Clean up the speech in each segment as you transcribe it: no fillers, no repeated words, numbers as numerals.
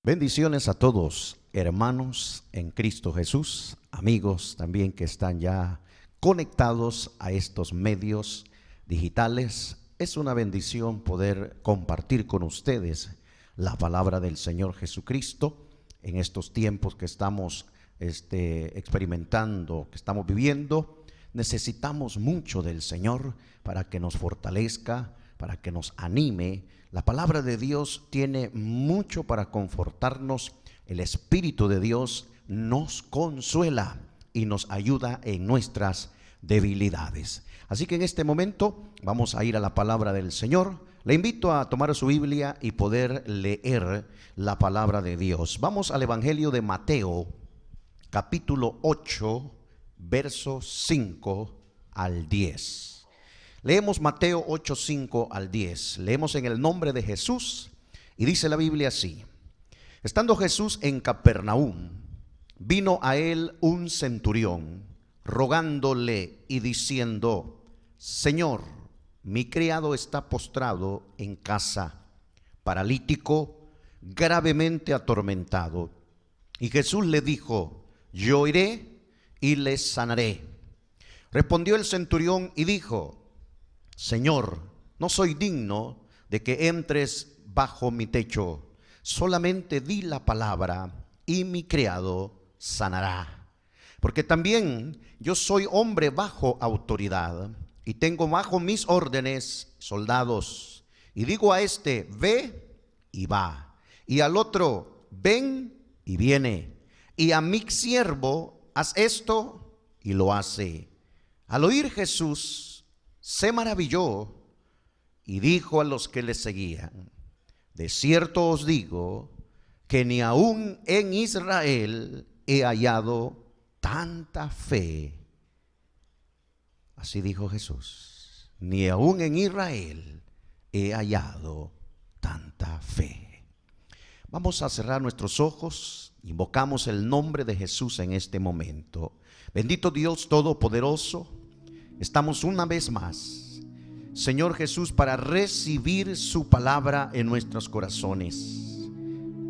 Bendiciones a todos, hermanos en Cristo Jesús, amigos también que están ya conectados a estos medios digitales. Es una bendición poder compartir con ustedes la palabra del Señor Jesucristo en estos tiempos que estamos experimentando, que estamos viviendo. Necesitamos mucho del Señor para que nos fortalezca, para que nos anime. La palabra de Dios tiene mucho para confortarnos. El Espíritu de Dios nos consuela y nos ayuda en nuestras debilidades. Así que en este momento vamos a ir a la palabra del Señor. Le invito a tomar su Biblia y poder leer la palabra de Dios. Vamos al Evangelio de Mateo, capítulo 8, verso 5 al 10. Leemos Mateo 8, 5 al 10. Leemos en el nombre de Jesús y dice la Biblia así: estando Jesús en Capernaum, vino a él un centurión, rogándole y diciendo: Señor, mi criado está postrado en casa, paralítico, gravemente atormentado. Y Jesús le dijo: yo iré y le sanaré. Respondió el centurión y dijo: Señor, no soy digno de que entres bajo mi techo, solamente di la palabra y mi criado sanará. Porque también yo soy hombre bajo autoridad y tengo bajo mis órdenes soldados. Y digo a este: ve, y va, y al otro: ven, y viene, y a mi siervo: haz esto, y lo hace. Al oír Jesús se maravilló y dijo a los que le seguían: de cierto os digo que ni aun en Israel he hallado tanta fe. Así dijo Jesús: ni aun en Israel he hallado tanta fe. Vamos a cerrar nuestros ojos, invocamos el nombre de Jesús en este momento. Bendito Dios Todopoderoso, estamos una vez más, Señor Jesús, para recibir su palabra en nuestros corazones.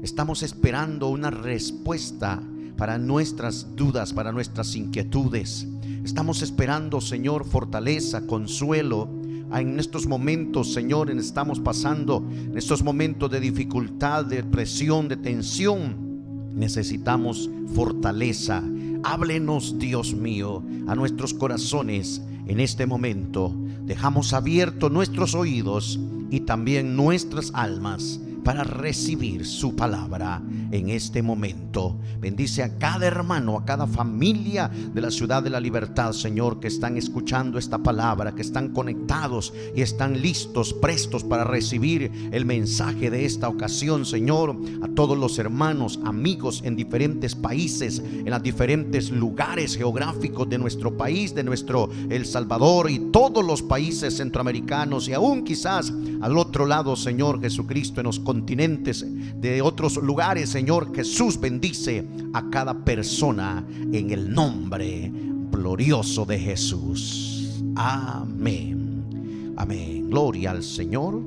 Estamos esperando una respuesta para nuestras dudas, para nuestras inquietudes. Estamos esperando, Señor, fortaleza, consuelo. En estos momentos, Señor, estamos pasando en estos momentos de dificultad, de presión, de tensión. Necesitamos fortaleza. Háblenos, Dios mío, a nuestros corazones en este momento. Dejamos abiertos nuestros oídos y también nuestras almas para recibir su palabra en este momento. Bendice a cada hermano, a cada familia de la Ciudad de la Libertad, Señor, que están escuchando esta palabra, que están conectados y están listos, prestos para recibir el mensaje de esta ocasión, Señor. A todos los hermanos, amigos en diferentes países, en los diferentes lugares geográficos de nuestro país, de nuestro El Salvador y todos los países centroamericanos, y aún quizás al otro lado, Señor Jesucristo, en los continentes de otros lugares, Señor Jesús, bendice a cada persona en el nombre glorioso de Jesús. Amén. Amén. Gloria al Señor.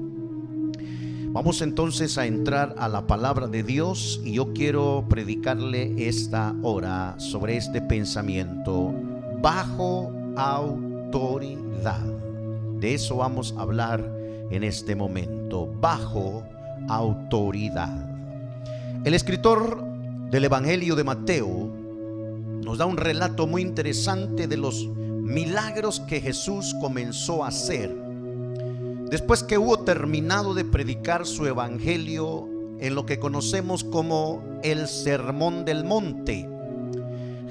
Vamos entonces a entrar a la palabra de Dios, y yo quiero predicarle esta hora sobre este pensamiento: bajo autoridad. De eso vamos a hablar en este momento: bajo autoridad. El escritor del Evangelio de Mateo nos da un relato muy interesante de los milagros que Jesús comenzó a hacer después que hubo terminado de predicar su evangelio en lo que conocemos como el Sermón del Monte.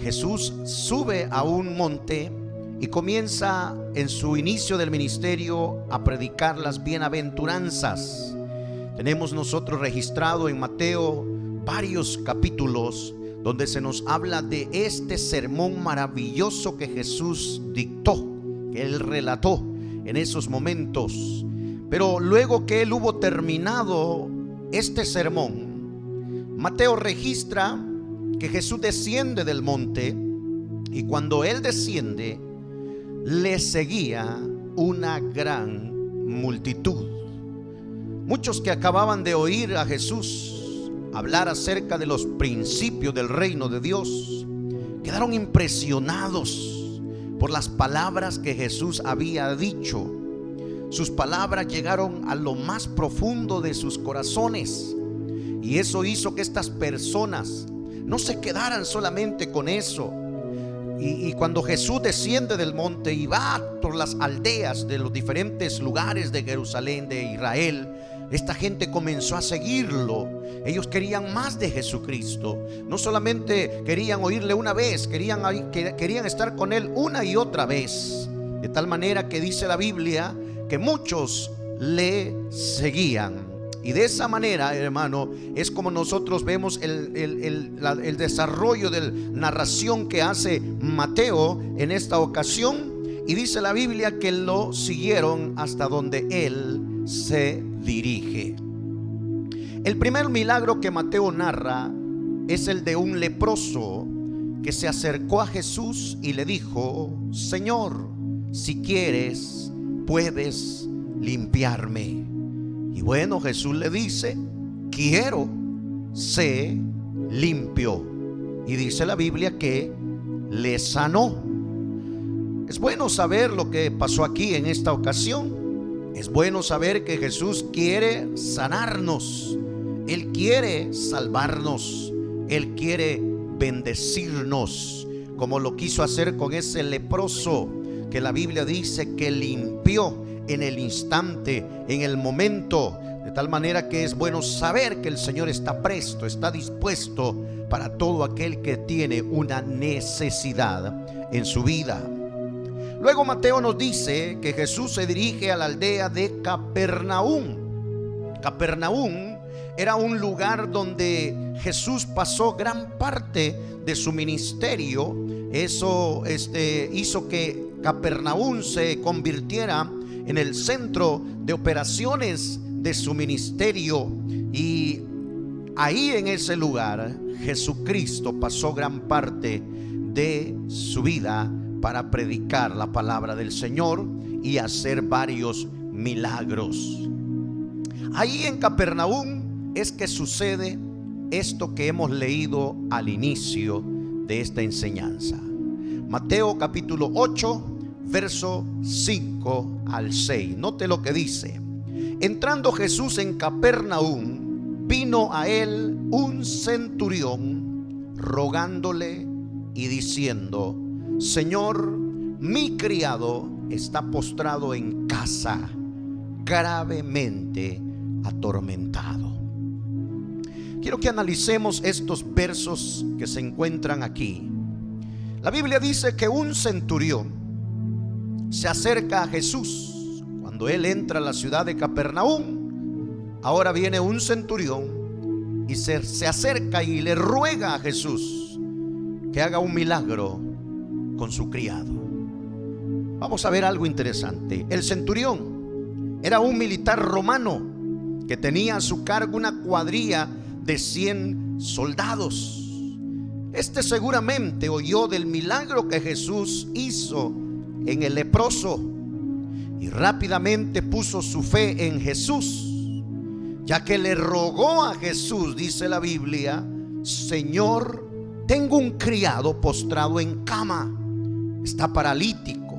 Jesús sube a un monte y comienza en su inicio del ministerio a predicar las bienaventuranzas. Tenemos nosotros registrado en Mateo varios capítulos donde se nos habla de este sermón maravilloso que Jesús dictó, que él relató en esos momentos. Pero luego que él hubo terminado este sermón, Mateo registra que Jesús desciende del monte, y cuando él desciende, le seguía una gran multitud. Muchos que acababan de oír a Jesús hablar acerca de los principios del reino de Dios quedaron impresionados por las palabras que Jesús había dicho. Sus palabras llegaron a lo más profundo de sus corazones, y eso hizo que estas personas no se quedaran solamente con eso. Y cuando Jesús desciende del monte y va por las aldeas de los diferentes lugares de Jerusalén, de Israel, esta gente comenzó a seguirlo. Ellos querían más de Jesucristo. No solamente querían oírle una vez, querían estar con él una y otra vez. De tal manera que dice la Biblia que muchos le seguían. Y de esa manera, hermano, es como nosotros vemos el desarrollo de la narración que hace Mateo en esta ocasión. Y dice la Biblia que lo siguieron hasta donde él se dirige. El primer milagro que Mateo narra es el de un leproso que se acercó a Jesús y le dijo: Señor, si quieres, puedes limpiarme. Y bueno, Jesús le dice: quiero, sé limpio. Y dice la Biblia que le sanó. Es bueno saber lo que pasó aquí en esta ocasión. Es bueno saber que Jesús quiere sanarnos. Él quiere salvarnos. Él quiere bendecirnos, como lo quiso hacer con ese leproso que la Biblia dice que limpió en el instante, en el momento. De tal manera que es bueno saber que el Señor está presto, está dispuesto para todo aquel que tiene una necesidad en su vida. Luego Mateo nos dice que Jesús se dirige a la aldea de Capernaum. Capernaum era un lugar donde Jesús pasó gran parte de su ministerio. Eso hizo que Capernaum se convirtiera en el centro de operaciones de su ministerio. Y ahí en ese lugar Jesucristo pasó gran parte de su vida para predicar la palabra del Señor y hacer varios milagros. Ahí en Capernaum es que sucede esto que hemos leído al inicio de esta enseñanza. Mateo capítulo 8, verso 5 al 6. Note lo que dice: entrando Jesús en Capernaum, vino a él un centurión rogándole y diciendo: Señor, mi criado está postrado en casa, gravemente atormentado. Quiero que analicemos estos versos que se encuentran aquí. La Biblia dice que un centurión se acerca a Jesús cuando él entra a la ciudad de Capernaum. Ahora viene un centurión y se acerca y le ruega a Jesús que haga un milagro con su criado. Vamos a ver algo interesante. El centurión era un militar romano que tenía a su cargo una cuadrilla de 100 soldados. Este seguramente oyó del milagro que Jesús hizo en el leproso y rápidamente puso su fe en Jesús, ya que le rogó a Jesús, dice la Biblia: Señor, tengo un criado postrado en cama, está paralítico,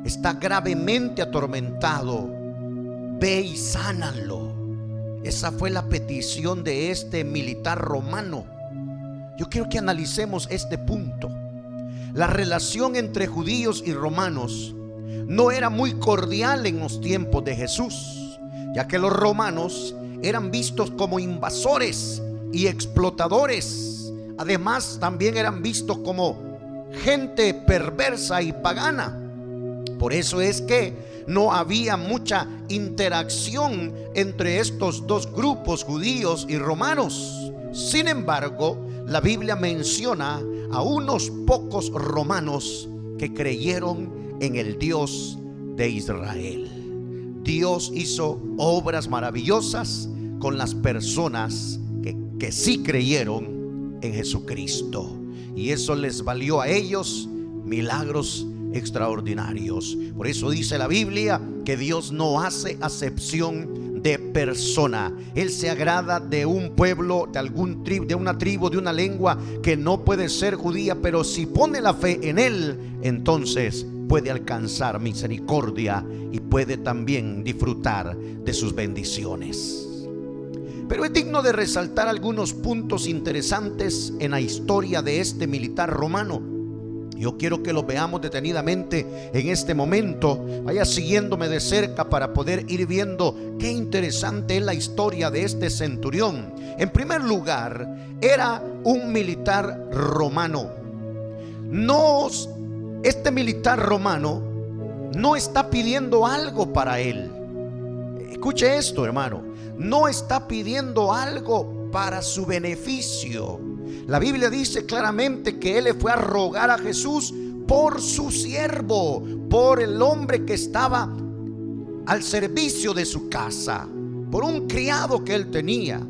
está gravemente atormentado, ve y sánalo. Esa fue la petición de este militar romano. Yo quiero que analicemos este punto. La relación entre judíos y romanos no era muy cordial en los tiempos de Jesús, ya que los romanos eran vistos como invasores y explotadores. Además, también eran vistos como gente perversa y pagana. Por eso es que no había mucha interacción entre estos dos grupos, judíos y romanos. Sin embargo, la Biblia menciona a unos pocos romanos que creyeron en el Dios de Israel. Dios hizo obras maravillosas con las personas que sí creyeron en Jesucristo, y eso les valió a ellos milagros extraordinarios. Por eso dice la Biblia que Dios no hace acepción de persona. Él se agrada de un pueblo, de una tribu, de una lengua que no puede ser judía, pero si pone la fe en Él, entonces puede alcanzar misericordia y puede también disfrutar de sus bendiciones. Pero es digno de resaltar algunos puntos interesantes en la historia de este militar romano. Yo quiero que lo veamos detenidamente en este momento. Vaya siguiéndome de cerca para poder ir viendo qué interesante es la historia de este centurión. En primer lugar, era un militar romano. Este militar romano no está pidiendo algo para él. Escuche esto, hermano. No está pidiendo algo para su beneficio. La Biblia dice claramente que él le fue a rogar a Jesús por su siervo, por el hombre que estaba al servicio de su casa, por un criado que él tenía.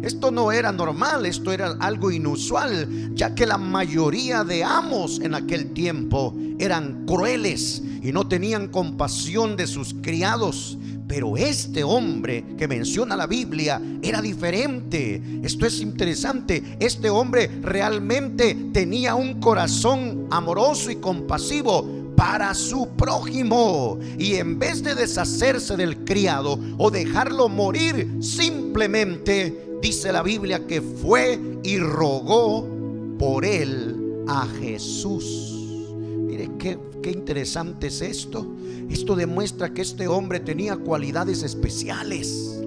Esto no era normal, esto era algo inusual, ya que la mayoría de amos en aquel tiempo eran crueles y no tenían compasión de sus criados. Pero este hombre que menciona la Biblia era diferente. Esto es interesante. Este hombre realmente tenía un corazón amoroso y compasivo para su prójimo, y en vez de deshacerse del criado o dejarlo morir, simplemente dice la Biblia que fue y rogó por él a Jesús. Mire qué interesante es esto. Esto demuestra que este hombre tenía cualidades especiales.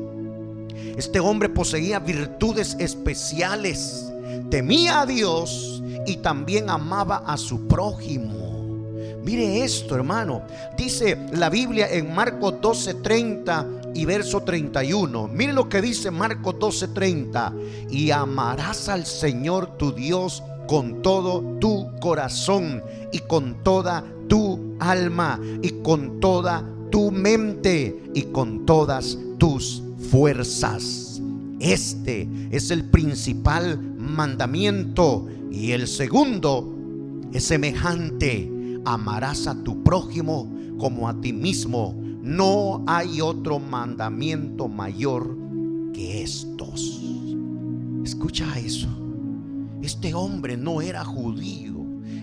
Este hombre poseía virtudes especiales, temía a Dios y también amaba a su prójimo. Mire esto, hermano. Dice la Biblia en Marcos 12:30 y verso 31. Mire lo que dice Marcos 12:30. Y amarás al Señor tu Dios con todo tu corazón y con toda tu alma y con toda tu mente y con todas tus fuerzas. Este es el principal mandamiento, y el segundo es semejante: amarás a tu prójimo como a ti mismo. No hay otro mandamiento mayor que estos. Escucha eso. Este hombre no era judío,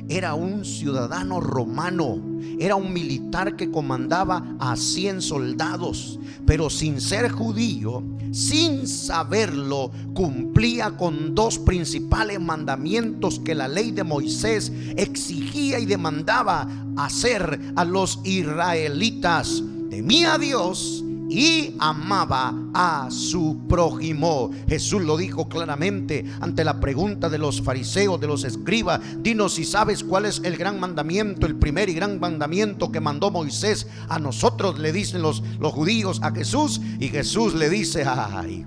era un ciudadano romano, era un militar que comandaba a 100 soldados, pero sin ser judío, sin saberlo, cumplía con dos principales mandamientos que la ley de Moisés exigía y demandaba hacer a los israelitas: temía a Dios y amaba a su prójimo. Jesús lo dijo claramente ante la pregunta de los fariseos, de los escribas: dinos si sabes cuál es el gran mandamiento, el primer y gran mandamiento que mandó Moisés a nosotros, le dicen los judíos a Jesús. Y Jesús le dice: ay,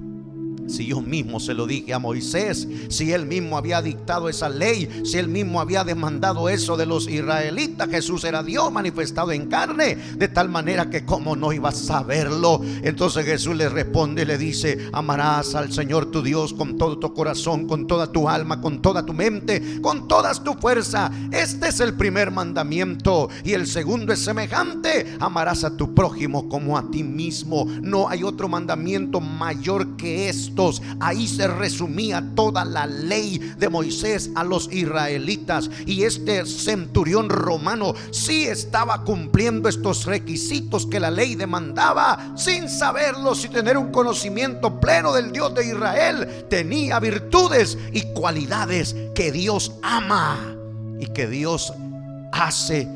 si yo mismo se lo dije a Moisés, si él mismo había dictado esa ley, si él mismo había demandado eso de los israelitas. Jesús era Dios manifestado en carne, de tal manera que cómo no iba a saberlo. Entonces Jesús le responde y le dice: amarás al Señor tu Dios con todo tu corazón, con toda tu alma, con toda tu mente, con toda tu fuerza. Este es el primer mandamiento, y el segundo es semejante: amarás a tu prójimo como a ti mismo. No hay otro mandamiento mayor que esto. Ahí se resumía toda la ley de Moisés a los israelitas, y este centurión romano sí estaba cumpliendo estos requisitos que la ley demandaba, sin saberlo, sin tener un conocimiento pleno del Dios de Israel. Tenía virtudes y cualidades que Dios ama y que Dios hace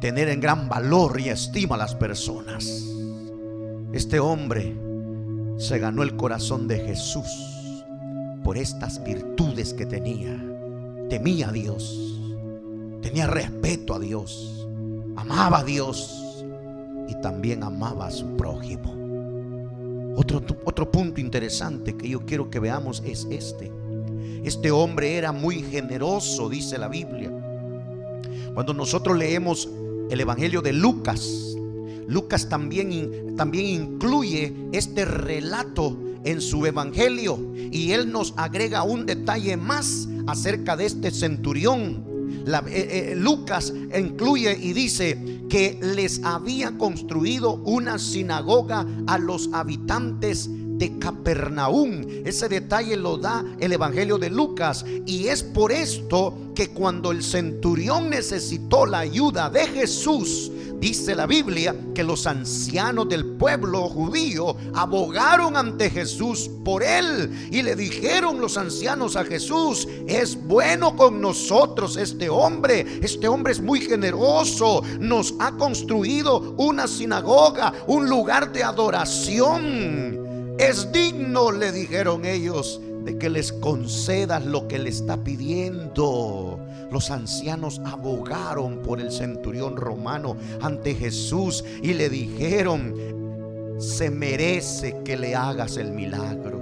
tener en gran valor y estima a las personas. Este hombre se ganó el corazón de Jesús por estas virtudes que tenía. Temía a Dios, tenía respeto a Dios, amaba a Dios y también amaba a su prójimo. Otro punto interesante que yo quiero que veamos es este hombre era muy generoso, dice la Biblia. Cuando nosotros leemos el Evangelio de Lucas también incluye este relato en su evangelio, y él nos agrega un detalle más acerca de este centurión. Lucas incluye y dice que les había construido una sinagoga a los habitantes de Capernaum. Ese detalle lo da el Evangelio de Lucas, y es por esto que cuando el centurión necesitó la ayuda de Jesús, dice la Biblia que los ancianos del pueblo judío abogaron ante Jesús por él, y le dijeron los ancianos a Jesús: es bueno con nosotros este hombre es muy generoso, nos ha construido una sinagoga, un lugar de adoración. Es digno, le dijeron ellos, de que les concedas lo que le está pidiendo. Los ancianos abogaron por el centurión romano ante Jesús y le dijeron: se merece que le hagas el milagro.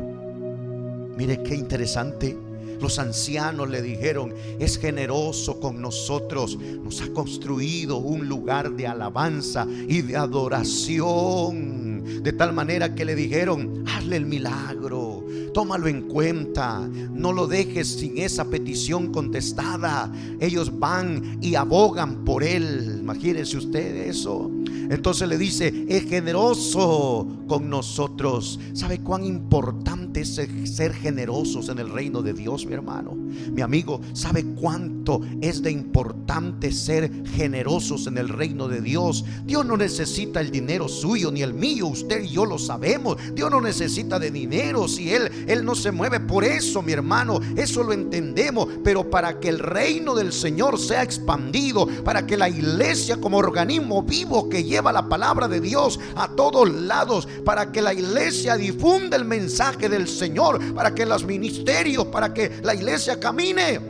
Mire qué interesante. Los ancianos le dijeron: es generoso con nosotros, nos ha construido un lugar de alabanza y de adoración. De tal manera que le dijeron: hazle el milagro, tómalo en cuenta, no lo dejes sin esa petición contestada. Ellos van y abogan por él. Imagínense usted eso. Entonces le dice: es generoso con nosotros. ¿Sabe cuán importante es ser generosos en el reino de Dios, mi hermano? Mi amigo, ¿sabe cuánto es de importante ser generosos en el reino de Dios? Dios no necesita el dinero suyo ni el mío. Usted y yo lo sabemos. Dios no necesita de dinero. Si Él no se mueve por eso, mi hermano. Eso lo entendemos. Pero para que el reino del Señor sea expandido, para que la iglesia como organismo vivo que lleva la palabra de Dios a todos lados, para que la iglesia difunda el mensaje del Señor, para que los ministerios, para que la iglesia camine,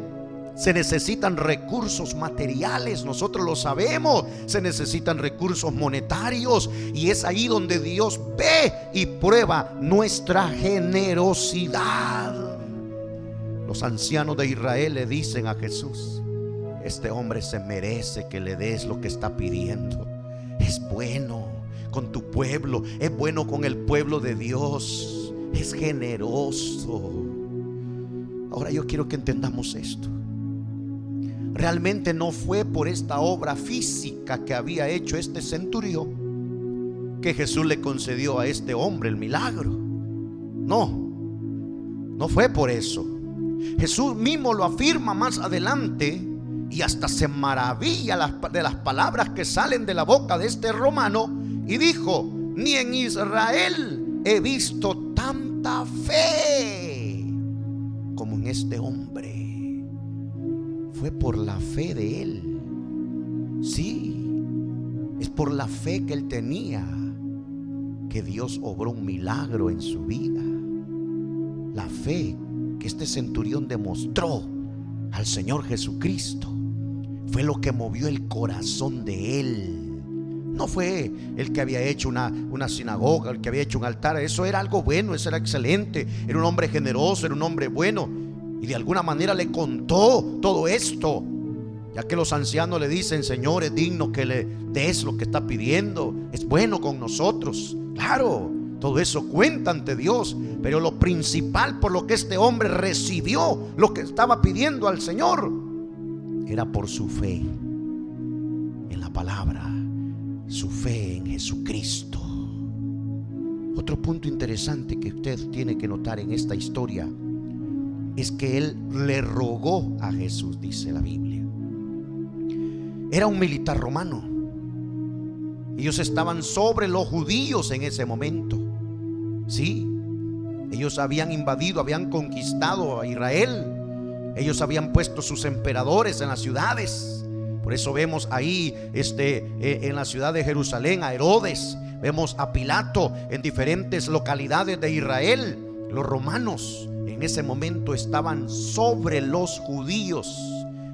se necesitan recursos materiales. Nosotros lo sabemos. Se necesitan recursos monetarios, y es ahí donde Dios ve y prueba nuestra generosidad. Los ancianos de Israel le dicen a Jesús: este hombre se merece que le des lo que está pidiendo. Es bueno con tu pueblo, es bueno con el pueblo de Dios, es generoso. Ahora yo quiero que entendamos esto. Realmente no fue por esta obra física que había hecho este centurión que Jesús le concedió a este hombre el milagro. No fue por eso. Jesús mismo lo afirma más adelante, y hasta se maravilla de las palabras que salen de la boca de este romano, y dijo: ni en Israel he visto tanta fe como en este hombre. Fue por la fe de él. Sí, es por la fe que él tenía que Dios obró un milagro en su vida. La fe que este centurión demostró al Señor Jesucristo fue lo que movió el corazón de él. No fue el que había hecho una sinagoga, el que había hecho un altar. Eso era algo bueno, eso era excelente. Era un hombre generoso, era un hombre bueno, y de alguna manera le contó todo esto, ya que los ancianos le dicen: Señor, es digno que le des lo que está pidiendo, es bueno con nosotros. Claro, todo eso cuenta ante Dios, pero lo principal por lo que este hombre recibió lo que estaba pidiendo al Señor era por su fe en la palabra, su fe en Jesucristo. Otro punto interesante que usted tiene que notar en esta historia es que él le rogó a Jesús, dice la Biblia. Era un militar romano. Ellos estaban sobre los judíos en ese momento. Sí, ellos habían invadido, habían conquistado a Israel. Ellos habían puesto sus emperadores en las ciudades. Por eso vemos ahí en la ciudad de Jerusalén a Herodes, vemos a Pilato en diferentes localidades de Israel. Los romanos en ese momento estaban sobre los judíos.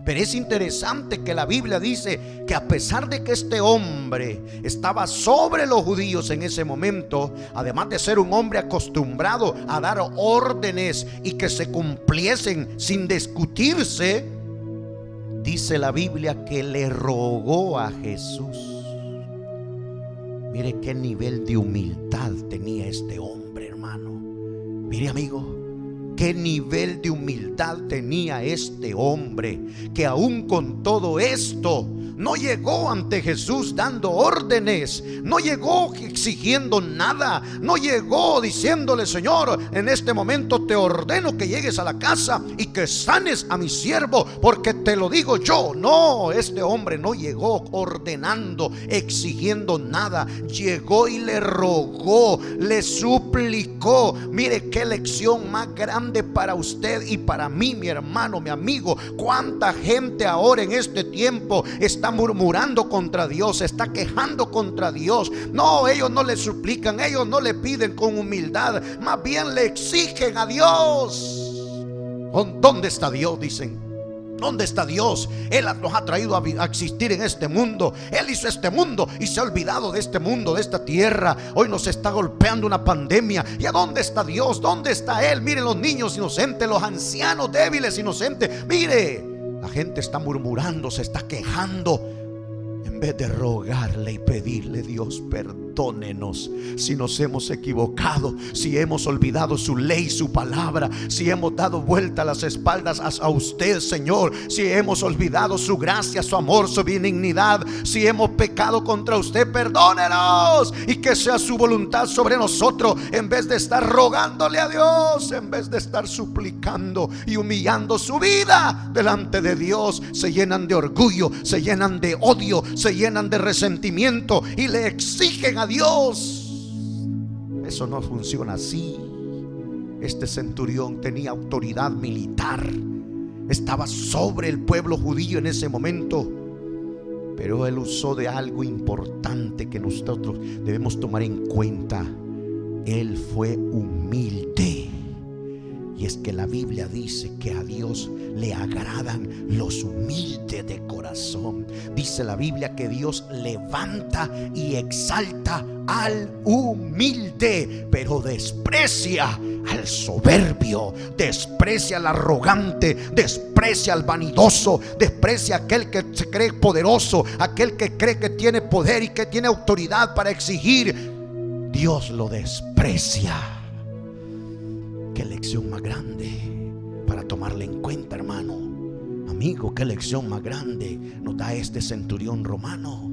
Pero es interesante que la Biblia dice que a pesar de que este hombre estaba sobre los judíos en ese momento, además de ser un hombre acostumbrado a dar órdenes y que se cumpliesen sin discutirse, dice la Biblia que le rogó a Jesús. Mire qué nivel de humildad tenía este hombre, hermano. Mire, amigo, qué nivel de humildad tenía este hombre, que aún con todo esto no llegó ante Jesús dando órdenes, no llegó exigiendo nada, no llegó diciéndole: Señor, en este momento te ordeno que llegues a la casa y que sanes a mi siervo, porque te lo digo yo. No, este hombre no llegó ordenando, exigiendo nada. Llegó y le rogó, le suplicó. Mire qué lección más grande para usted y para mí, mi hermano, mi amigo. Cuánta gente ahora en este tiempo está murmurando contra Dios, está quejando contra Dios. No, ellos no le suplican, ellos no le piden con humildad, más bien le exigen a Dios. ¿Dónde está Dios?, dicen. ¿Dónde está Dios? Él nos ha traído a existir en este mundo. Él hizo este mundo y se ha olvidado de este mundo, de esta tierra. Hoy nos está golpeando una pandemia. ¿Y a dónde está Dios? ¿Dónde está Él? Miren los niños inocentes, los ancianos débiles inocentes. Mire, la gente está murmurando, se está quejando. En vez de rogarle y pedirle: Dios, perdónenos si nos hemos equivocado, si hemos olvidado su ley, su palabra, si hemos dado vuelta las espaldas a usted, Señor, si hemos olvidado su gracia, su amor, su benignidad, si hemos pecado contra usted, perdónenos, y que sea su voluntad sobre nosotros. En vez de estar rogándole a Dios, en vez de estar suplicando y humillando su vida delante de Dios, se llenan de orgullo, se llenan de odio, se llenan de resentimiento y le exigen a Dios. Eso no funciona así. Este centurión tenía autoridad militar, estaba sobre el pueblo judío en ese momento, pero él usó de algo importante que nosotros debemos tomar en cuenta. Él fue humilde. Y es que la Biblia dice que a Dios le agradan los humildes de corazón. Dice la Biblia que Dios levanta y exalta al humilde, pero desprecia al soberbio, desprecia al arrogante, desprecia al vanidoso, desprecia a aquel que se cree poderoso, aquel que cree que tiene poder y que tiene autoridad para exigir. Dios lo desprecia. Qué lección más grande para tomarle en cuenta, hermano, amigo. Qué lección más grande nos da este centurión romano.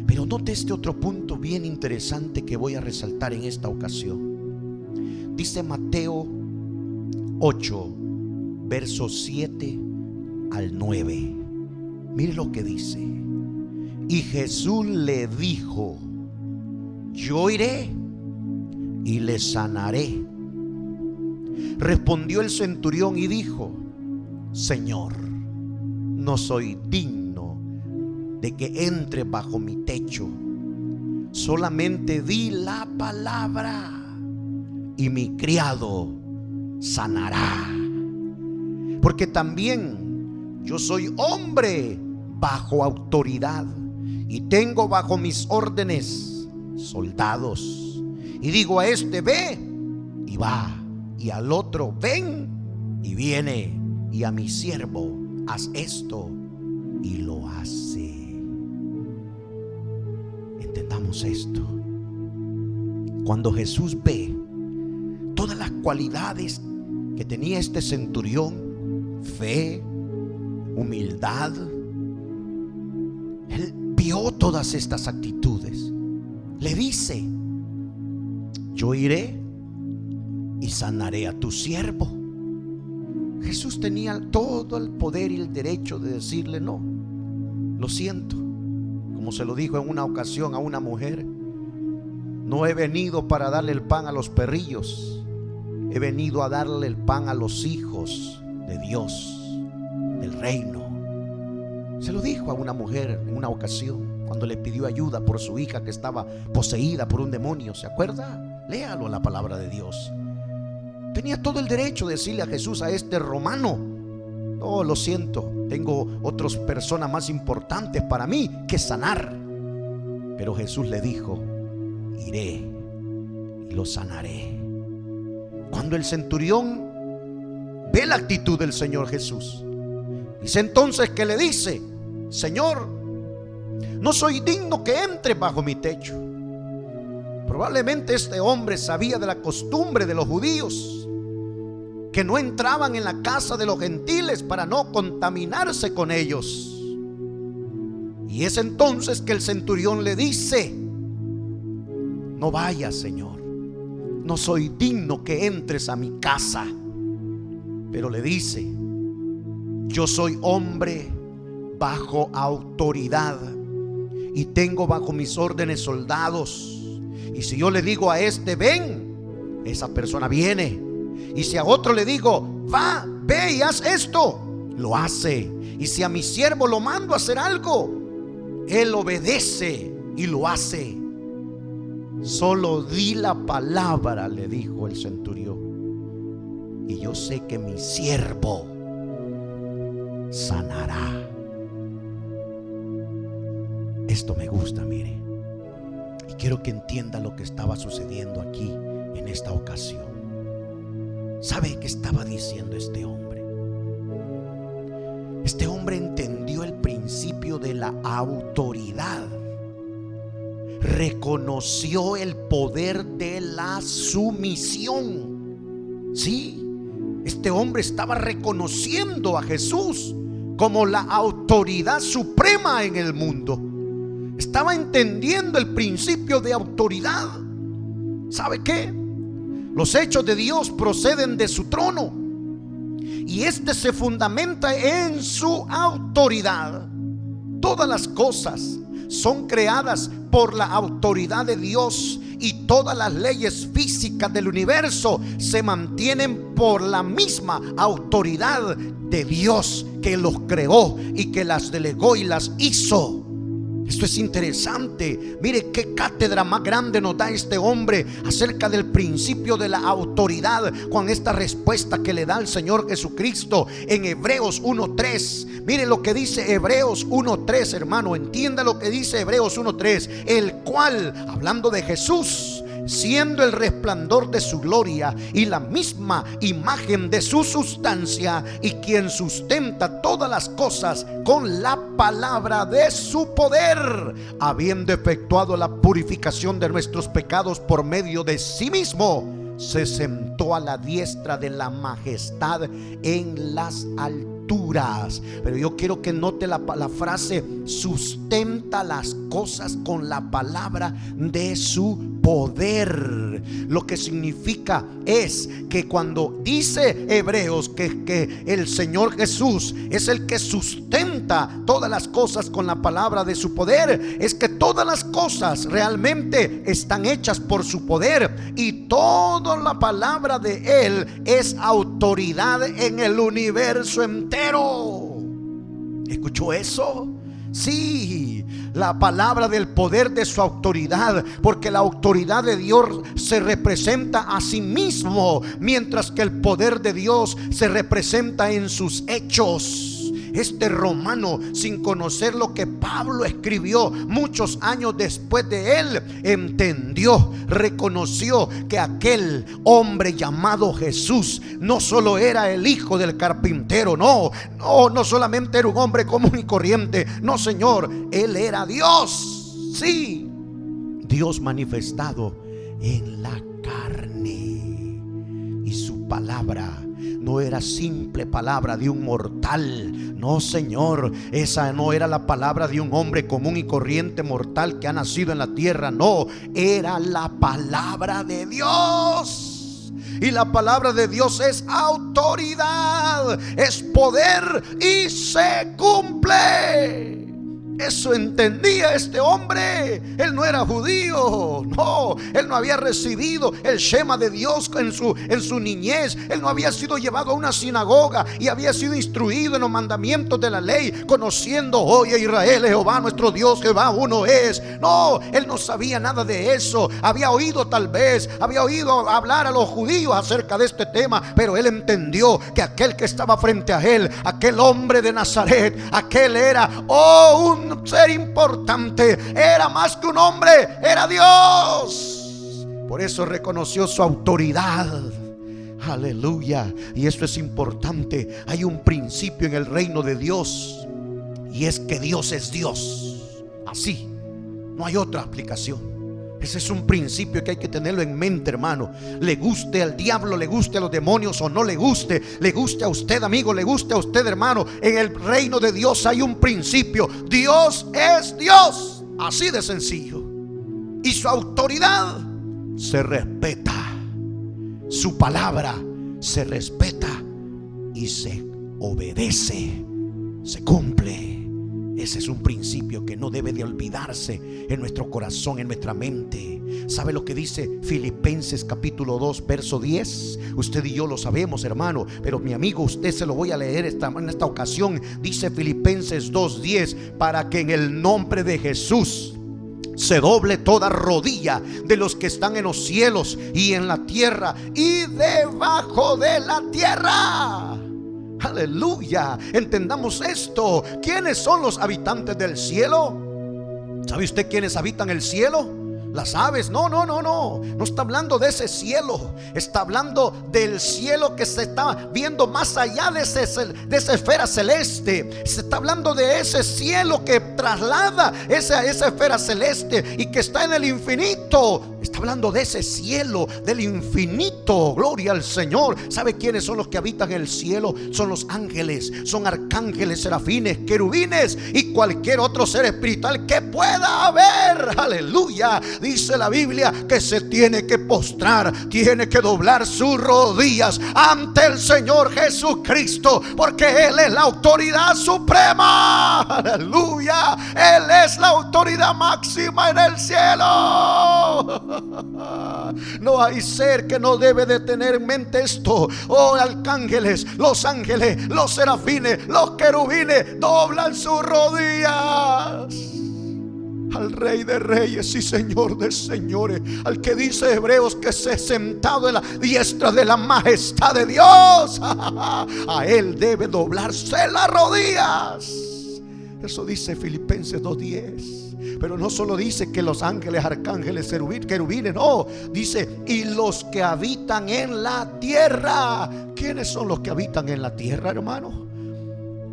Pero note este otro punto bien interesante que voy a resaltar en esta ocasión. Dice Mateo 8, versos 7 al 9. Mire lo que dice. Y Jesús le dijo: yo iré y le sanaré. Respondió el centurión y dijo: Señor, no soy digno de que entre bajo mi techo. Solamente di la palabra y mi criado sanará. Porque también yo soy hombre bajo autoridad y tengo bajo mis órdenes soldados. Y digo a este: ve, y va, y al otro: ven, y viene, y a mi siervo: haz esto, y lo hace. Entendamos esto. Cuando Jesús ve todas las cualidades que tenía este centurión, fe, humildad, Él vio todas estas actitudes. Le dice: yo iré y sanaré a tu siervo. Jesús tenía todo el poder y el derecho de decirle: no, lo siento. Como se lo dijo en una ocasión a una mujer: no he venido para darle el pan a los perrillos, he venido a darle el pan a los hijos de Dios, del reino. Se lo dijo a una mujer en una ocasión cuando le pidió ayuda por su hija que estaba poseída por un demonio. ¿Se acuerda? Léalo en la palabra de Dios. Tenía todo el derecho de decirle a Jesús, a este romano: no, lo siento, tengo otras personas más importantes para mí que sanar. Pero Jesús le dijo: iré y lo sanaré. Cuando el centurión ve la actitud del Señor Jesús, dice entonces que le dice: Señor, no soy digno que entre bajo mi techo. Probablemente este hombre sabía de la costumbre de los judíos, que no entraban en la casa de los gentiles para no contaminarse con ellos. Y es entonces que el centurión le dice: no vayas, Señor, no soy digno que entres a mi casa. Pero le dice: yo soy hombre bajo autoridad y tengo bajo mis órdenes soldados. Y si yo le digo a este: ven, esa persona viene. Y si a otro le digo: va, ve y haz esto, lo hace. Y si a mi siervo lo mando a hacer algo, él obedece y lo hace. Solo di la palabra, le dijo el centurión, y yo sé que mi siervo sanará. Esto me gusta, mire, y quiero que entienda lo que estaba sucediendo aquí en esta ocasión. ¿Sabe qué estaba diciendo este hombre? Este hombre entendió el principio de la autoridad, reconoció el poder de la sumisión. Sí, este hombre estaba reconociendo a Jesús como la autoridad suprema en el mundo. Estaba entendiendo el principio de autoridad. ¿Sabe qué? Los hechos de Dios proceden de su trono, y este se fundamenta en su autoridad. Todas las cosas son creadas por la autoridad de Dios, y todas las leyes físicas del universo se mantienen por la misma autoridad de Dios, que los creó y que las delegó y las hizo. Esto es interesante. Mire qué cátedra más grande nos da este hombre acerca del principio de la autoridad con esta respuesta que le da el Señor Jesucristo en Hebreos 1:3. Mire lo que dice Hebreos 1:3, hermano. Entienda lo que dice Hebreos 1:3. El cual, hablando de Jesús, siendo el resplandor de su gloria y la misma imagen de su sustancia, y quien sustenta todas las cosas con la palabra de su poder, habiendo efectuado la purificación de nuestros pecados por medio de sí mismo, se sentó a la diestra de la majestad en las alturas. Pero yo quiero que note la frase: sustenta las cosas con la palabra de su poder. Lo que significa es que cuando dice Hebreos que el Señor Jesús es el que sustenta todas las cosas con la palabra de su poder, es que todas las cosas realmente están hechas por su poder, y toda la palabra de Él es autoridad en el universo entero. ¿Escuchó eso? Sí, la palabra del poder de su autoridad, porque la autoridad de Dios se representa a sí mismo, mientras que el poder de Dios se representa en sus hechos. Este romano, sin conocer lo que Pablo escribió muchos años después de él, entendió, reconoció que aquel hombre llamado Jesús no solo era el hijo del carpintero, no solamente era un hombre común y corriente, no, señor, él era Dios. Sí, Dios manifestado en la carne, y su palabra no era simple palabra de un mortal. No, señor, esa no era la palabra de un hombre común y corriente mortal que ha nacido en la tierra. No, era la palabra de Dios. Y la palabra de Dios es autoridad, es poder y se cumple. Eso entendía este hombre. Él no era judío, no, él no había recibido el Shema de Dios en su niñez. Él no había sido llevado a una sinagoga y había sido instruido en los mandamientos de la ley, conociendo: oye Israel, Jehová nuestro Dios, Jehová uno es. No, él no sabía nada de eso. Había oído hablar a los judíos acerca de este tema, pero él entendió que aquel que estaba frente a él, aquel hombre de Nazaret, aquel era un ser importante, era más que un hombre, era Dios. Por eso reconoció su autoridad. Aleluya. Y esto es importante. Hay un principio en el reino de Dios, y es que Dios es Dios. Así, no hay otra aplicación. Ese es un principio que hay que tenerlo en mente, hermano. Le guste al diablo, le guste a los demonios o no le guste a usted, amigo, le guste a usted, hermano, en el reino de Dios hay un principio: Dios es Dios. Así de sencillo. Y su autoridad se respeta, su palabra se respeta y se obedece, se cumple. Ese es un principio que no debe de olvidarse en nuestro corazón, en nuestra mente. ¿Sabe lo que dice Filipenses capítulo 2 verso 10? Usted y yo lo sabemos, hermano, pero mi amigo, usted se lo voy a leer en esta ocasión. Dice Filipenses 2:10: para que en el nombre de Jesús se doble toda rodilla de los que están en los cielos y en la tierra y debajo de la tierra. Aleluya, entendamos esto. ¿Quiénes son los habitantes del cielo? ¿Sabe usted quiénes habitan el cielo? Las aves. No está hablando de ese cielo. Está hablando del cielo que se está viendo más allá de esa esfera celeste. Se está hablando de ese cielo que traslada esa esfera celeste y que está en el infinito. Está hablando de ese cielo, del infinito. Gloria al Señor. ¿Sabe quiénes son los que habitan el cielo? Son los ángeles, son arcángeles, serafines, querubines y cualquier otro ser espiritual que pueda haber. Aleluya. Dice la Biblia que se tiene que postrar, tiene que doblar sus rodillas ante el Señor Jesucristo, porque Él es la autoridad suprema. Aleluya. Él es la autoridad máxima en el cielo. No hay ser que no debe de tener en mente esto. Oh, arcángeles, los ángeles, los serafines, los querubines doblan sus rodillas al Rey de Reyes y Señor de Señores, al que dice Hebreos que se ha sentado en la diestra de la majestad de Dios. A Él debe doblarse las rodillas. Eso dice Filipenses 2:10. Pero no solo dice que los ángeles, arcángeles, querubines, no, dice y los que habitan en la tierra. ¿Quiénes son los que habitan en la tierra, hermano?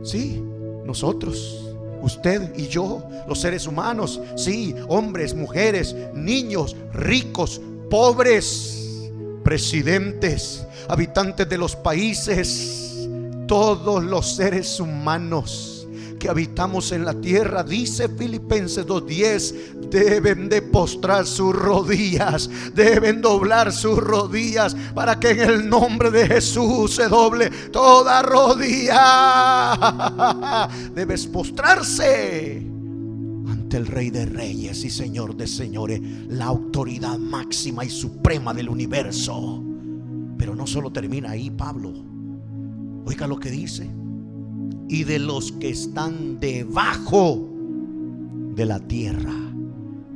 Sí, nosotros, usted y yo, los seres humanos. Sí, hombres, mujeres, niños, ricos, pobres, presidentes, habitantes de los países, todos los seres humanos que habitamos en la tierra, dice Filipenses 2:10, deben de postrar sus rodillas, deben doblar sus rodillas, para que en el nombre de Jesús se doble toda rodilla. Debes postrarse ante el Rey de Reyes y Señor de Señores, la autoridad máxima y suprema del universo. Pero no solo termina ahí Pablo. Oiga lo que dice: y de los que están debajo de la tierra.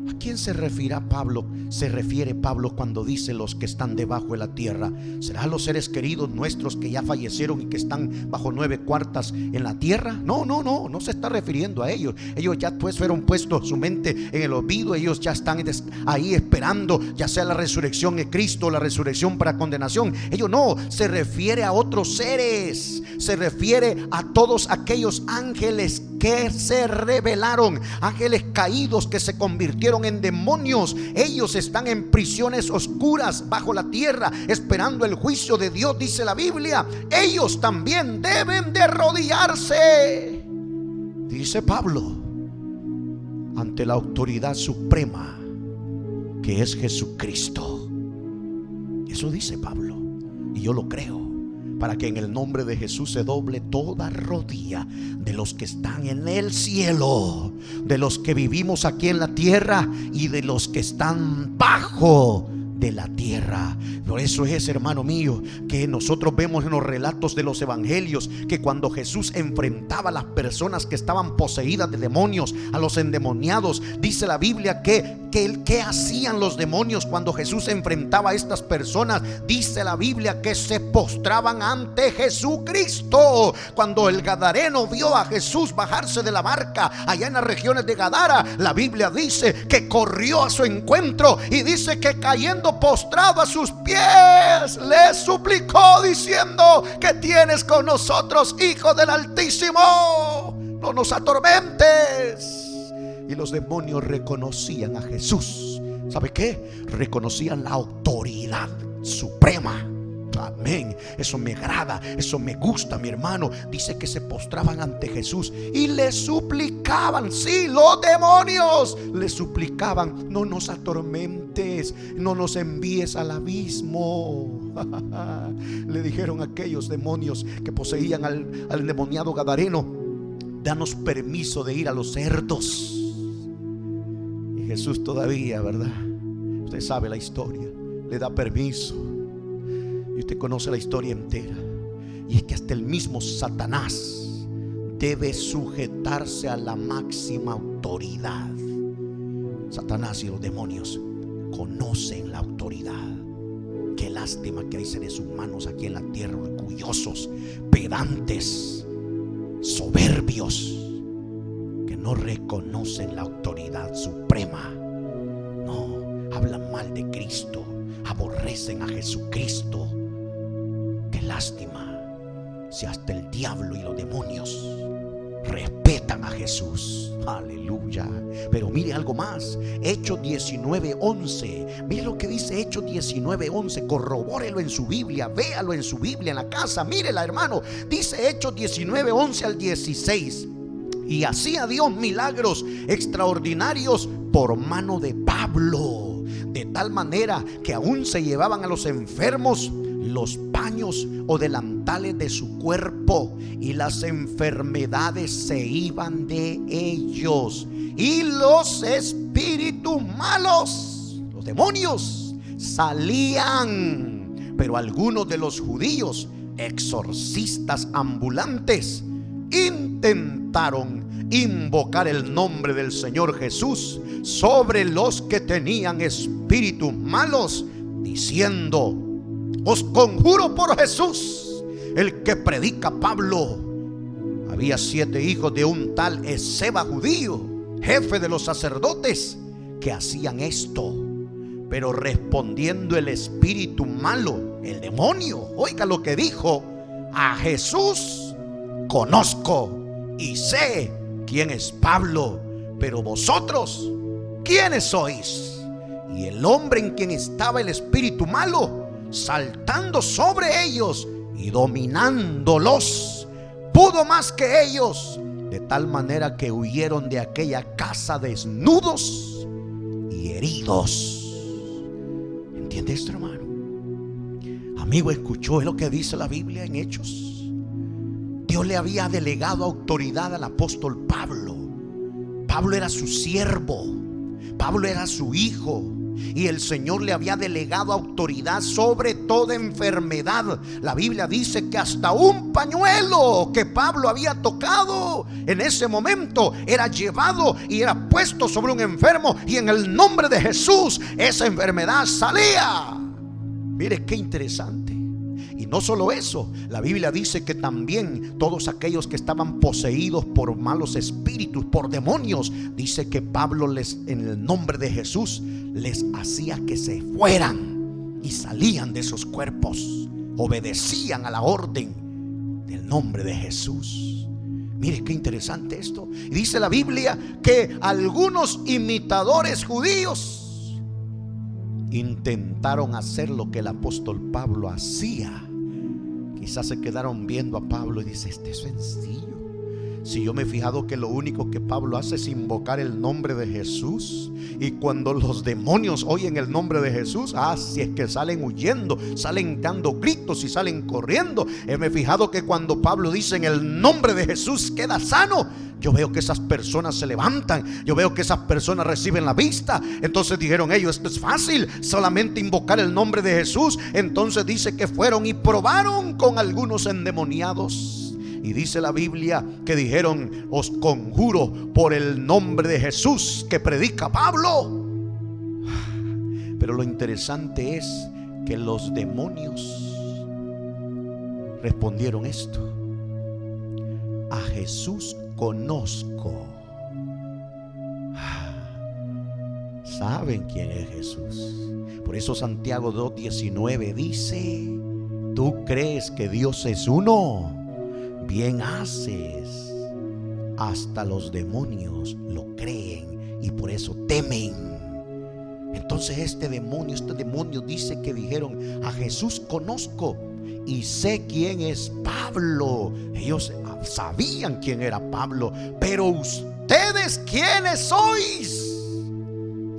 ¿A quién se refiere Pablo? Se refiere Pablo cuando dice los que están debajo de la tierra. ¿Serán los seres queridos nuestros que ya fallecieron y que están bajo 9 cuartas en la tierra? No se está refiriendo a ellos. Ellos ya pues fueron puestos su mente en el olvido. Ellos ya están ahí esperando, ya sea la resurrección de Cristo, la resurrección para condenación. Ellos no, se refiere a otros seres. Se refiere a todos aquellos ángeles que se rebelaron, ángeles caídos que se convirtieron en demonios. Ellos están en prisiones oscuras bajo la tierra, esperando el juicio de Dios, dice la Biblia. Ellos también deben de arrodillarse, dice Pablo, ante la autoridad suprema que es Jesucristo. Eso dice Pablo, y yo lo creo, para que en el nombre de Jesús se doble toda rodilla de los que están en el cielo, de los que vivimos aquí en la tierra y de los que están bajo de la tierra. Por eso es, hermano mío, que nosotros vemos en los relatos de los evangelios que cuando Jesús enfrentaba a las personas que estaban poseídas de demonios, a los endemoniados, dice la Biblia que ¿qué hacían los demonios cuando Jesús enfrentaba a estas personas? Dice la Biblia que se postraban ante Jesucristo. Cuando el gadareno vio a Jesús bajarse de la barca allá en las regiones de Gadara, la Biblia dice que corrió a su encuentro y dice que cayendo postrado a sus pies le suplicó diciendo: ¿qué tienes con nosotros, Hijo del Altísimo? No nos atormentes. Y los demonios reconocían a Jesús. ¿Sabe qué? Reconocían la autoridad suprema. Amén. Eso me agrada, eso me gusta, mi hermano. Dice que se postraban ante Jesús y le suplicaban. Sí, los demonios le suplicaban: no nos atormentes, no nos envíes al abismo. Le dijeron aquellos demonios que poseían al endemoniado gadareno: danos permiso de ir a los cerdos. Y Jesús todavía, ¿verdad? Usted sabe la historia, le da permiso. Y usted conoce la historia entera. Y es que hasta el mismo Satanás debe sujetarse a la máxima autoridad. Satanás y los demonios conocen la autoridad. Qué lástima que hay seres humanos aquí en la tierra orgullosos, pedantes, soberbios, que no reconocen la autoridad suprema. No, hablan mal de Cristo, aborrecen a Jesucristo. Qué lástima si hasta el diablo y los demonios respetan a Jesús. Aleluya. Pero mire algo más. Hechos 19:11. Mire lo que dice Hechos 19:11. Corrobórelo en su Biblia, véalo en su Biblia en la casa. Mírela, hermano. Dice Hechos 19:11 al 16. Y hacía Dios milagros extraordinarios por mano de Pablo, de tal manera que aún se llevaban a los enfermos los paños o delantales de su cuerpo, y las enfermedades se iban de ellos, y los espíritus malos, los demonios, salían. Pero algunos de los judíos, exorcistas ambulantes, intentaron invocar el nombre del Señor Jesús sobre los que tenían espíritus malos, diciendo: os conjuro por Jesús, el que predica Pablo. Había 7 hijos de un tal Esceva judío, jefe de los sacerdotes, que hacían esto. Pero respondiendo el espíritu malo, el demonio, oiga lo que dijo: a Jesús conozco y sé quién es Pablo, pero vosotros, ¿quiénes sois? Y el hombre en quien estaba el espíritu malo, saltando sobre ellos y dominándolos, pudo más que ellos, de tal manera que huyeron de aquella casa desnudos y heridos. ¿Entiende esto, hermano? Amigo, ¿escuchó lo que dice la Biblia en Hechos? Dios le había delegado autoridad al apóstol Pablo. Pablo era su siervo, Pablo era su hijo, y el Señor le había delegado autoridad sobre toda enfermedad. La Biblia dice que hasta un pañuelo que Pablo había tocado en ese momento era llevado y era puesto sobre un enfermo, y en el nombre de Jesús esa enfermedad salía. Mire qué interesante. Y no solo eso, la Biblia dice que también todos aquellos que estaban poseídos por malos espíritus, por demonios, dice que Pablo en el nombre de Jesús les hacía que se fueran y salían de esos cuerpos, obedecían a la orden del nombre de Jesús. Mire qué interesante esto. Y dice la Biblia que algunos imitadores judíos intentaron hacer lo que el apóstol Pablo hacía. Quizás se quedaron viendo a Pablo y dice: este es sencillo. Si yo me he fijado que lo único que Pablo hace es invocar el nombre de Jesús, y cuando los demonios oyen el nombre de Jesús, si es que salen huyendo, salen dando gritos y salen corriendo. Me he fijado que cuando Pablo dice en el nombre de Jesús queda sano, yo veo que esas personas se levantan, yo veo que esas personas reciben la vista. Entonces dijeron ellos: esto es fácil, solamente invocar el nombre de Jesús. Entonces dice que fueron y probaron con algunos endemoniados. Y dice la Biblia que dijeron: os conjuro por el nombre de Jesús que predica Pablo. Pero lo interesante es que los demonios respondieron esto: a Jesús conozco. ¿Saben quién es Jesús? Por eso Santiago 2:19 dice: ¿tú crees que Dios es uno? Bien haces. Hasta los demonios lo creen y por eso temen. Entonces este demonio dice que dijeron: a Jesús conozco y sé quién es Pablo. Ellos sabían quién era Pablo, pero ustedes, ¿quiénes sois?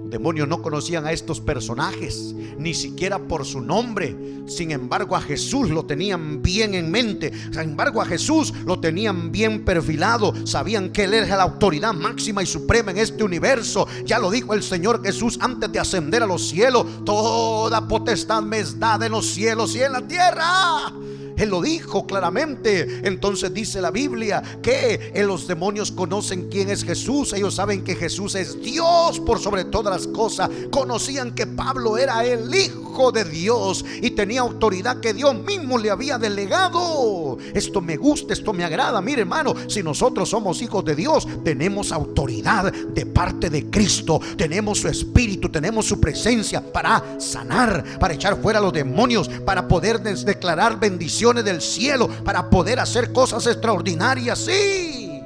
Los demonios no conocían a estos personajes, ni siquiera por su nombre. Sin embargo, a Jesús lo tenían bien en mente. Sin embargo, a Jesús lo tenían bien perfilado. Sabían que Él era la autoridad máxima y suprema en este universo. Ya lo dijo el Señor Jesús antes de ascender a los cielos: toda potestad me es dada en los cielos y en la tierra. Él lo dijo claramente. Entonces dice la Biblia que los demonios conocen quién es Jesús. Ellos saben que Jesús es Dios por sobre todas las cosas. Conocían que Pablo era el Hijo de Dios y tenía autoridad que Dios mismo le había delegado. Esto me gusta, esto me agrada. Mire, hermano, si nosotros somos hijos de Dios, tenemos autoridad de parte de Cristo. Tenemos su espíritu, tenemos su presencia para sanar, para echar fuera a los demonios, para poder declarar bendiciones del cielo, para poder hacer cosas extraordinarias. Sí.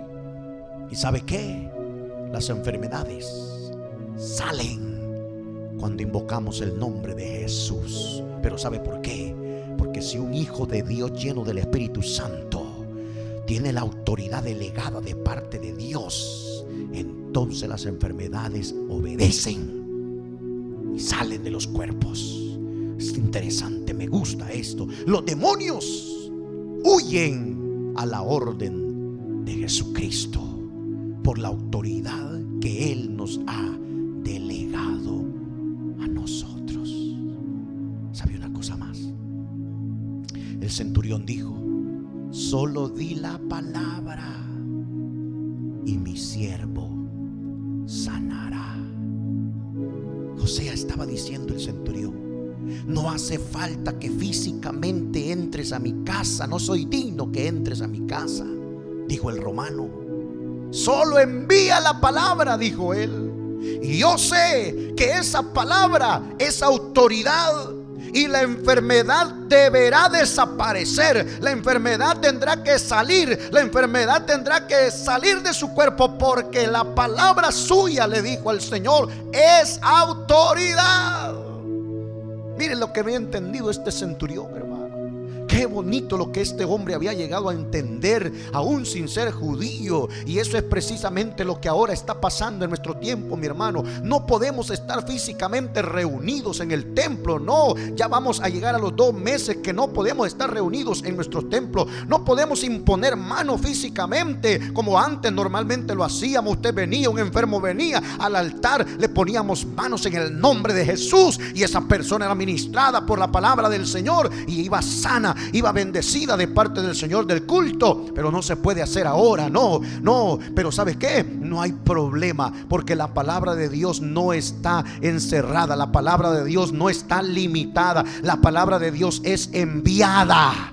¿Y sabe qué? Las enfermedades salen cuando invocamos el nombre de Jesús. Pero ¿sabe por qué? Porque si un hijo de Dios lleno del Espíritu Santo tiene la autoridad delegada de parte de Dios, entonces las enfermedades obedecen y salen de los cuerpos. Es interesante, me gusta esto. Los demonios huyen a la orden de Jesucristo por la autoridad que Él nos ha delegado a nosotros. ¿Sabe una cosa más? El centurión dijo: solo di la palabra y mi siervo sanará. José estaba diciendo el centurión: no hace falta que físicamente entres a mi casa, no soy digno que entres a mi casa. Dijo el romano: solo envía la palabra, dijo él, y yo sé que esa palabra es autoridad. Y la enfermedad deberá desaparecer. La enfermedad tendrá que salir. La enfermedad tendrá que salir de su cuerpo, porque la palabra suya, le dijo al Señor, es autoridad. Miren lo que había entendido este centurión, hermano. Qué bonito lo que este hombre había llegado a entender, aún sin ser judío. Y eso es precisamente lo que ahora está pasando en nuestro tiempo, mi hermano. No podemos estar físicamente reunidos en el templo. No, ya vamos a llegar a los 2 meses que no podemos estar reunidos en nuestro templo. No podemos imponer mano físicamente como antes normalmente lo hacíamos. Usted venía, un enfermo venía al altar, le poníamos manos en el nombre de Jesús y esa persona era ministrada por la palabra del Señor y iba sana, iba bendecida de parte del Señor del culto. Pero no se puede hacer ahora, no. Pero ¿sabes qué? No hay problema, porque la palabra de Dios no está encerrada. La palabra de Dios no está limitada. La palabra de Dios es enviada.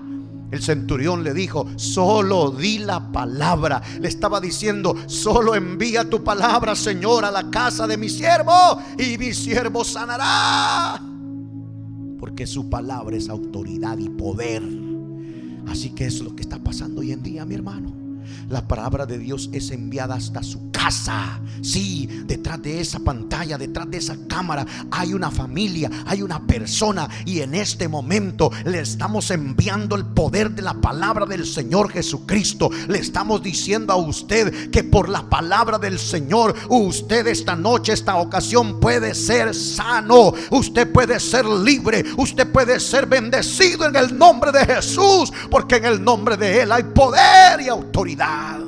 El centurión le dijo: solo di la palabra. Le estaba diciendo: solo envía tu palabra, Señor, a la casa de mi siervo y mi siervo sanará. Porque su palabra es autoridad y poder. Así que eso es lo que está pasando hoy en día, mi hermano. La palabra de Dios es enviada hasta su casa. Sí, detrás de esa pantalla, detrás de esa cámara hay una familia, hay una persona, y en este momento le estamos enviando el poder de la palabra del Señor Jesucristo. Le estamos diciendo a usted que por la palabra del Señor, usted esta noche, esta ocasión, puede ser sano, usted puede ser libre, usted puede ser bendecido en el nombre de Jesús, porque en el nombre de Él hay poder y autoridad.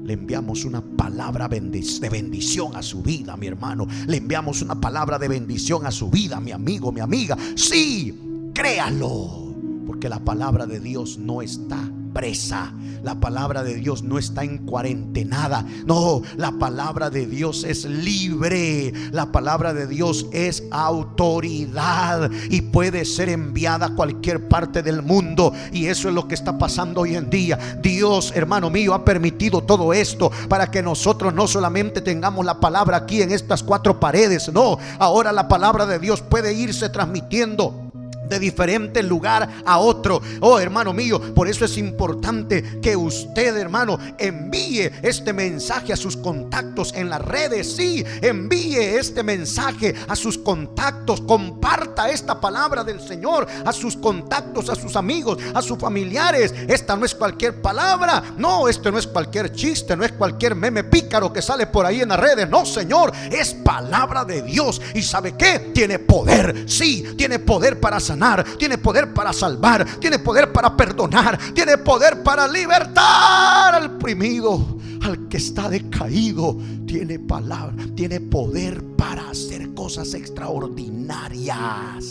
Le enviamos una palabra de bendición a su vida, mi hermano. Le enviamos una palabra de bendición a su vida, mi amigo, mi amiga. Sí, créalo, porque la palabra de Dios no está presa. La palabra de Dios no está en cuarentenada. No, la palabra de Dios es libre. La palabra de Dios es autoridad y puede ser enviada a cualquier parte del mundo. Y eso es lo que está pasando hoy en día. Dios, hermano mío, ha permitido todo esto para que nosotros no solamente tengamos la palabra aquí en estas 4 paredes. No, ahora la palabra de Dios puede irse transmitiendo de diferente lugar a otro. Oh, hermano mío, por eso es importante que usted, hermano, envíe este mensaje a sus contactos en las redes. Sí, envíe este mensaje a sus contactos. Comparta esta palabra del Señor a sus contactos, a sus amigos, a sus familiares. Esta no es cualquier palabra. No, esto no es cualquier chiste, no es cualquier meme pícaro que sale por ahí en las redes. No, Señor, es palabra de Dios. ¿Y sabe qué? Tiene poder. Sí, tiene poder para sanar, tiene poder para salvar, tiene poder para perdonar, tiene poder para libertar al oprimido, al que está decaído. Tiene palabra, tiene poder para hacer cosas extraordinarias.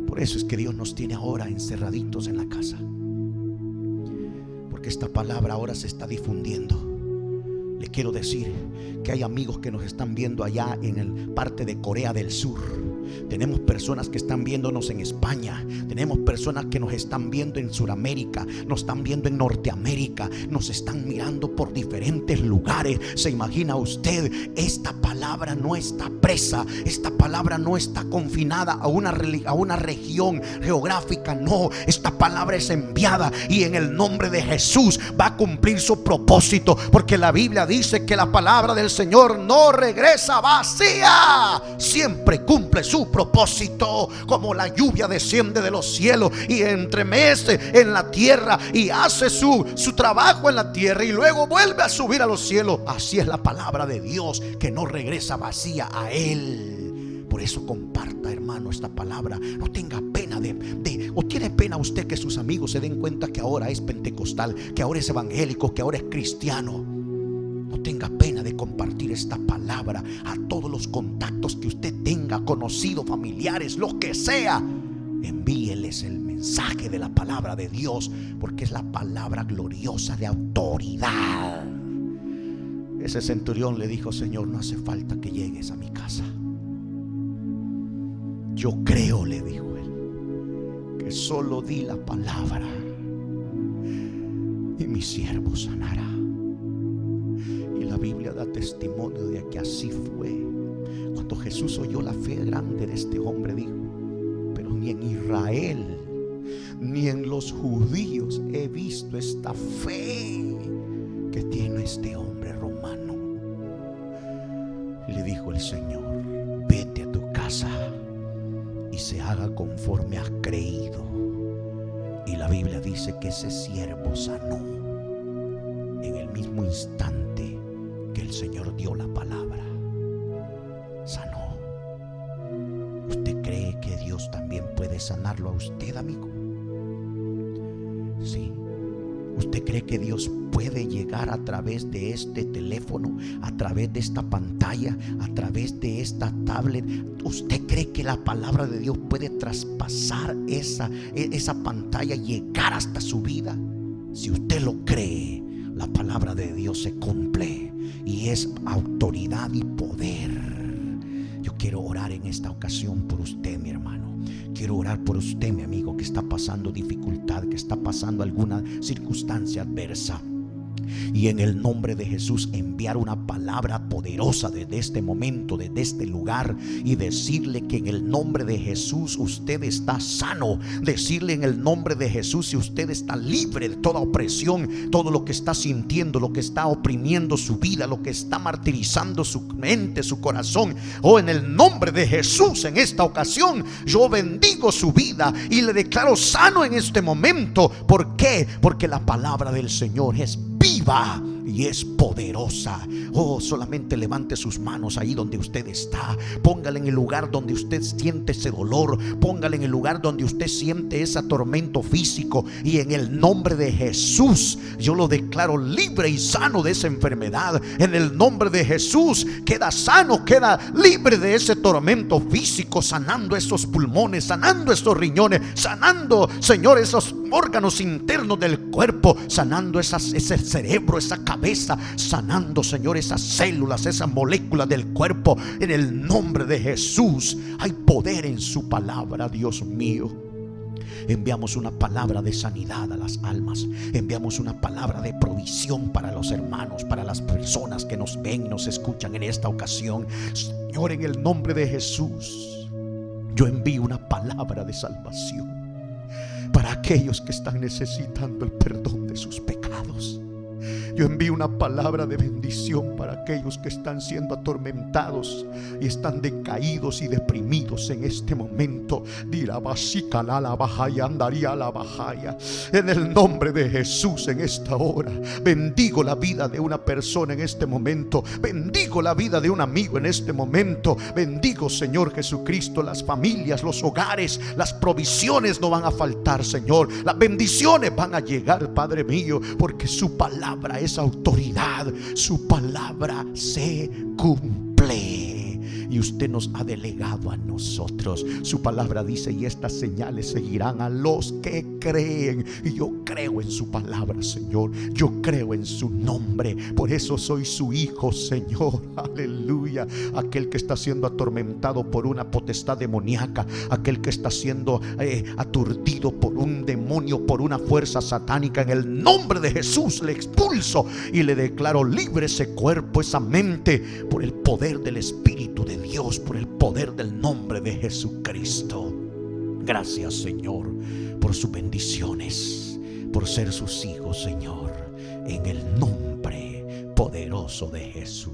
Por eso es que Dios nos tiene ahora encerraditos en la casa, porque esta palabra ahora se está difundiendo. Le quiero decir que hay amigos que nos están viendo allá en el parte de Corea del Sur. Tenemos personas que están viéndonos en España. Tenemos personas que nos están viendo en Sudamérica, nos están viendo en Norteamérica, nos están mirando por diferentes lugares. ¿Se imagina usted? Esta palabra no está presa, esta palabra no está confinada a una región geográfica. No, esta palabra es enviada y en el nombre de Jesús va a cumplir su propósito, porque la Biblia dice que la palabra del Señor no regresa vacía, siempre cumple su propósito. Como la lluvia desciende de los cielos y entremece en la tierra y hace su trabajo en la tierra y luego vuelve a subir a los cielos, así es la palabra de Dios, que no regresa vacía a Él. Por eso comparta, hermano, esta palabra. No tenga pena o tiene pena usted que sus amigos se den cuenta que ahora es pentecostal, que ahora es evangélico, que ahora es cristiano. No tenga pena de compartir esta palabra a todos los contactos que usted tenga, conocidos, familiares, lo que sea. Envíeles el mensaje de la palabra de Dios, porque es la palabra gloriosa de autoridad. Ese centurión le dijo: Señor, no hace falta que llegues a mi casa. Yo creo, le dijo él, que solo di la palabra y mi siervo sanará. La Biblia da testimonio de que así fue. Cuando Jesús oyó la fe grande de este hombre, dijo: pero ni en Israel ni en los judíos he visto esta fe que tiene este hombre romano. Le dijo el Señor: vete a tu casa y se haga conforme has creído. Y la Biblia dice que ese siervo sanó en el mismo instante que el Señor dio la palabra. Sanó. ¿Usted cree que Dios también puede sanarlo a usted, amigo? Sí. ¿Usted cree que Dios puede llegar a través de este teléfono, a través de esta pantalla, a través de esta tablet? ¿Usted cree que la palabra de Dios puede traspasar esa pantalla y llegar hasta su vida? Si usted lo cree, la palabra de Dios se cumple y es autoridad y poder. Yo quiero orar en esta ocasión por usted, mi hermano. Quiero orar por usted, mi amigo, que está pasando dificultad, que está pasando alguna circunstancia adversa. Y en el nombre de Jesús enviar una palabra poderosa desde este momento, desde este lugar, y decirle que en el nombre de Jesús usted está sano. Decirle en el nombre de Jesús si usted está libre de toda opresión, todo lo que está sintiendo, lo que está oprimiendo su vida, lo que está martirizando su mente, su corazón. En el nombre de Jesús, en esta ocasión yo bendigo su vida y le declaro sano en este momento. ¿Por qué? Porque la palabra del Señor es viva y es poderosa. Solamente levante sus manos ahí donde usted está. Póngale en el lugar donde usted siente ese dolor. Póngale en el lugar donde usted siente ese tormento físico. Y en el nombre de Jesús yo lo declaro libre y sano de esa enfermedad. En el nombre de Jesús queda sano, queda libre de ese tormento físico, sanando esos pulmones, sanando esos riñones, sanando, Señor, esos órganos internos del cuerpo, sanando ese cerebro, esa cabeza, sanando, Señor, esas células, esas moléculas del cuerpo. En el nombre de Jesús hay poder en su palabra, Dios mío. Enviamos una palabra de sanidad a las almas. Enviamos una palabra de provisión para los hermanos, para las personas que nos ven y nos escuchan en esta ocasión. Señor, en el nombre de Jesús, yo envío una palabra de salvación para aquellos que están necesitando el perdón de sus pecados. Yo envío una palabra de bendición para aquellos que están siendo atormentados y están decaídos y deprimidos en este momento. En el nombre de Jesús, en esta hora bendigo la vida de una persona en este momento. Bendigo la vida de un amigo en este momento. Bendigo, Señor Jesucristo, las familias, los hogares. Las provisiones no van a faltar, Señor. Las bendiciones van a llegar, Padre mío, porque su palabra es autoridad. Su palabra se cumple. y usted nos ha delegado a nosotros. Su palabra dice: y estas señales seguirán a los que creen. Y yo creo en su palabra, Señor. Yo creo en su nombre. Por eso soy su hijo, Señor. Aleluya. Aquel que está siendo atormentado por una potestad demoníaca, aquel que está siendo aturdido por un demonio, por una fuerza satánica, en el nombre de Jesús le expulso y le declaro libre ese cuerpo, esa mente, por el poder del Espíritu de Dios, por el poder del nombre de Jesucristo. Gracias, Señor, por sus bendiciones, por ser sus hijos, Señor, en el nombre poderoso de Jesús.